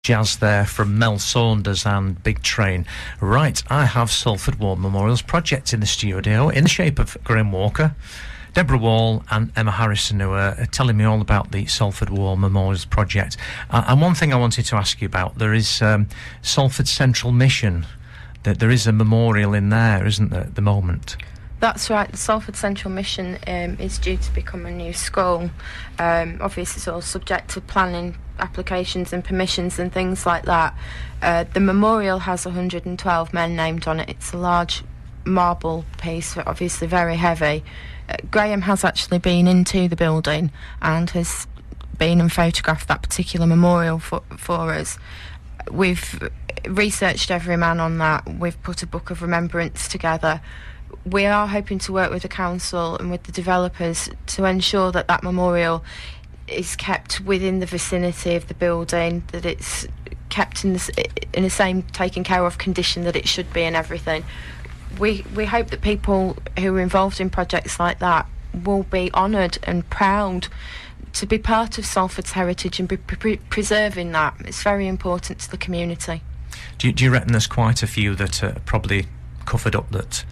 Jazz there from Mel Saunders and Big Train. Right, I have Salford War Memorials Project in the studio in the shape of Graham Walker, Deborah Wall and Emma Harrison, who are telling me all about the Salford War Memorials Project. And one thing I wanted to ask you about, there is Salford Central Mission. There is a memorial in there, isn't there, at the moment? That's right. The Salford Central Mission is due to become a new school. Obviously, it's all subject to planning applications and permissions and things like that. The memorial has 112 men named on it. It's a large marble piece, obviously very heavy. Graham has actually been into the building and has been and photographed that particular memorial for us. We've researched every man on that. We've put a book of remembrance together. We are hoping to work with the council and with the developers to ensure that that memorial is kept within the vicinity of the building, that it's kept in the same taken care of condition that it should be and everything. We hope that people who are involved in projects like that will be honoured and proud to be part of Salford's heritage and be preserving that. It's very important to the community. Do you reckon there's quite a few that are probably covered up, that,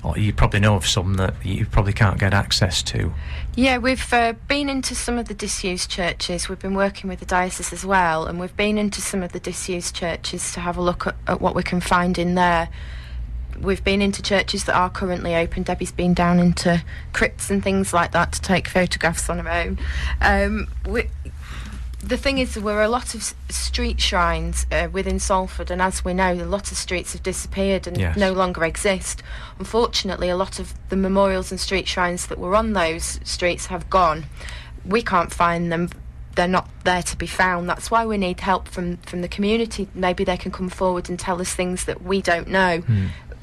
or you probably know of some that you probably can't get access to? Yeah, we've been into some of the disused churches. We've been working with the diocese as well, and we've been into some of the disused churches to have a look at what we can find in there. We've been into churches that are currently open. Debbie's been down into crypts and things like that to take photographs on her own. The thing is, there were a lot of street shrines within Salford, and as we know, a lot of streets have disappeared and no longer exist. Unfortunately, a lot of the memorials and street shrines that were on those streets have gone. We can't find them. They're not there to be found. That's why we need help from the community. Maybe they can come forward and tell us things that we don't know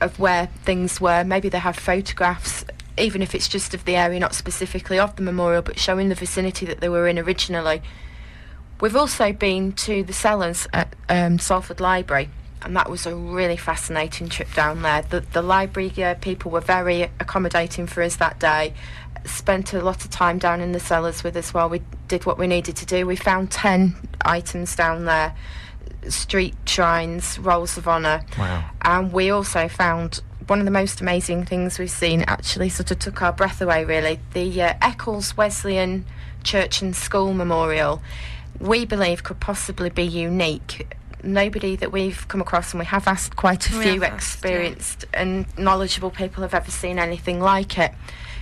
of where things were. Maybe they have photographs, even if it's just of the area, not specifically of the memorial, but showing the vicinity that they were in originally. We've also been to the cellars at Salford Library, and that was a really fascinating trip down there. The library people were very accommodating for us that day, spent a lot of time down in the cellars with us while we did what we needed to do. We found 10 items down there, street shrines, rolls of honour. Wow. And we also found one of the most amazing things we've seen, actually sort of took our breath away really, the Eccles Wesleyan Church and School Memorial. We believe could possibly be unique. Nobody that we've come across, and we have asked quite a few experienced and knowledgeable people, have ever seen anything like it.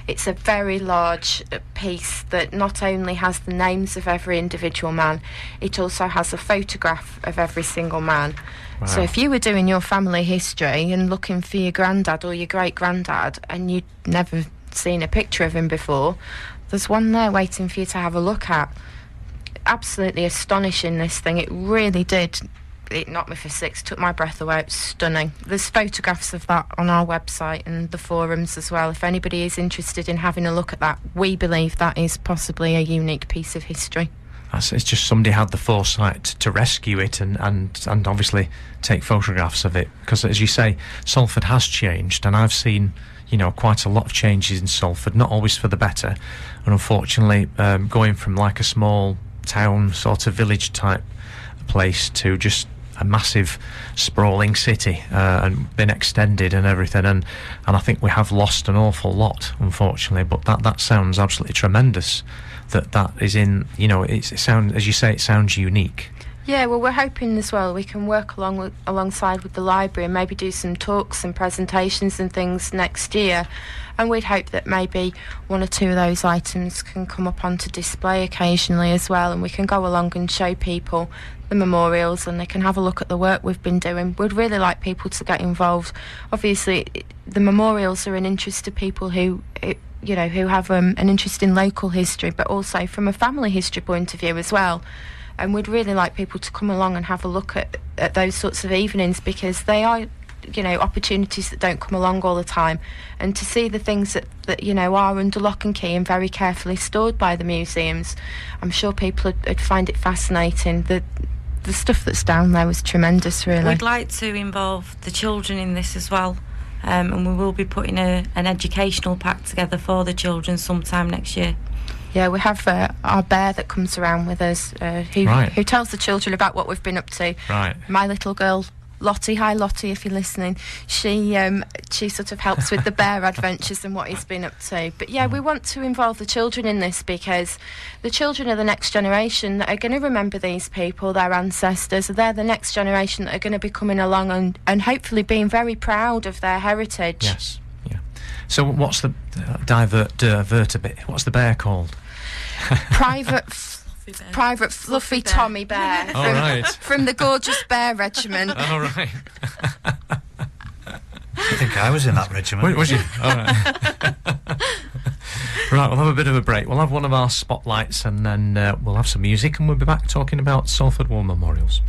It's a very large piece that not only has the names of every individual man, it also has a photograph of every single man. Wow. So if you were doing your family history and looking for your granddad or your great-granddad and you'd never seen a picture of him before, there's one there waiting for you to have a look at. Absolutely astonishing, this thing. It really did. It knocked me for six, took my breath away. It's stunning. There's photographs of that on our website and the forums as well. If anybody is interested in having a look at that, we believe that is possibly a unique piece of history. It's just somebody had the foresight to rescue it and obviously take photographs of it, because as you say, Salford has changed, and I've seen, you know, quite a lot of changes in Salford, not always for the better, and unfortunately going from like a small town sort of village type place to just a massive sprawling city and been extended and everything, and I think we have lost an awful lot, unfortunately. But that sounds absolutely tremendous that is in, you know, it sounds, as you say, it sounds unique. Yeah, well, we're hoping as well we can work alongside with the library and maybe do some talks and presentations and things next year. And we'd hope that maybe one or two of those items can come up onto display occasionally as well, and we can go along and show people the memorials and they can have a look at the work we've been doing. We'd really like people to get involved. Obviously, the memorials are an interest to people who have an interest in local history, but also from a family history point of view as well. And we'd really like people to come along and have a look at those sorts of evenings, because they are, you know, opportunities that don't come along all the time. And to see the things that you know, are under lock and key and very carefully stored by the museums, I'm sure people would find it fascinating. The stuff that's down there was tremendous, really. We'd like to involve the children in this as well, and we will be putting an educational pack together for the children sometime next year. Yeah, we have our bear that comes around with us, who tells the children about what we've been up to. Right. My little girl, Lottie, hi Lottie if you're listening, she sort of helps with the bear adventures and what he's been up to. But yeah, we want to involve the children in this because the children are the next generation that are going to remember these people, their ancestors. They're the next generation that are going to be coming along and hopefully being very proud of their heritage. Yes, yeah. So what's the divert a bit? What's the bear called? Private Fluffy Tommy Bear from the Gorgeous Bear Regiment. Oh, right. I think I was in that regiment. Was you? All right. Right, we'll have a bit of a break. We'll have one of our spotlights and then we'll have some music and we'll be back talking about Salford War Memorials.